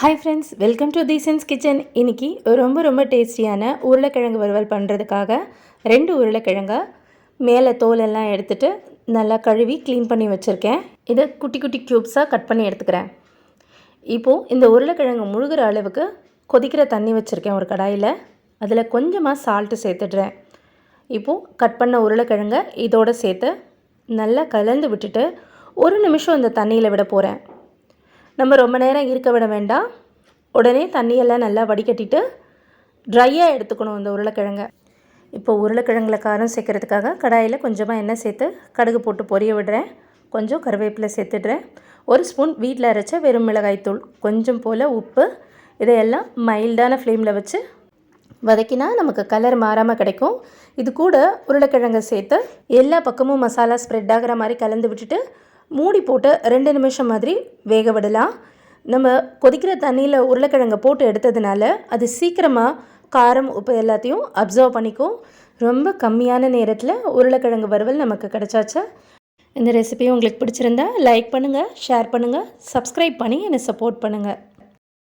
Hi friends, welcome to தீசன்ஸ் kitchen. இன்றைக்கி ரொம்ப டேஸ்டியான உருளைக்கிழங்கு வறுவல் பண்ணுறதுக்காக 2 உருளைக்கிழங்க மேலே தோலெல்லாம் எடுத்துகிட்டு நல்லா கழுவி க்ளீன் பண்ணி வச்சுருக்கேன். இதை குட்டி க்யூப்ஸாக கட் பண்ணி எடுத்துக்கிறேன். இப்போது இந்த உருளைக்கிழங்கு முழுகிற அளவுக்கு கொதிக்கிற தண்ணி வச்சுருக்கேன் ஒரு கடாயில். அதில் கொஞ்சமாக சால்ட்டு சேர்த்துடுறேன். இப்போது கட் பண்ண உருளைக்கிழங்க இதோடு சேர்த்து நல்லா கலந்து விட்டுட்டு 1 நிமிஷம் இந்த தண்ணியில் விட போகிறேன். நம்ம ரொம்ப நேரம் இருக்க விட வேண்டாம். உடனே தண்ணியெல்லாம் நல்லா வடிகட்டிட்டு ட்ரையாக எடுத்துக்கணும் இந்த உருளைக்கிழங்க. இப்போ உருளைக்கிழங்குல காரம் சேர்க்கறதுக்காக கடாயில் கொஞ்சமாக எண்ணெய் சேர்த்து கடுகு போட்டு பொரிய விடுறேன். கொஞ்சம் கருவேப்பிலை சேர்த்துடுறேன். 1 ஸ்பூன் வீட்டில் அரைச்ச வெறும் மிளகாய்த்தூள், கொஞ்சம் போல் உப்பு, இதையெல்லாம் மைல்டான ஃப்ளேமில் வச்சு வதக்கினா நமக்கு கலர் மாறாமல் கிடைக்கும். இது கூட உருளைக்கிழங்கை சேர்த்து எல்லா பக்கமும் மசாலா ஸ்ப்ரெட் ஆகிற மாதிரி கலந்து விட்டுட்டு மூடி போட்டு 2 நிமிஷம் மாதிரி வேக விடலாம். நம்ம கொதிக்கிற தண்ணியில் உருளைக்கிழங்கை போட்டு எடுத்ததுனால அது சீக்கிரமாக காரம் உப்பு எல்லாத்தையும் அப்சர்வ் பண்ணிக்கும். ரொம்ப கம்மியான நேரத்தில் உருளைக்கிழங்கு வறுவல் நமக்கு கிடச்சாச்சு. இந்த ரெசிபி உங்களுக்கு பிடிச்சிருந்தா லைக் பண்ணுங்கள், ஷேர் பண்ணுங்கள், சப்ஸ்கிரைப் பண்ணி என்னை சப்போர்ட் பண்ணுங்கள்.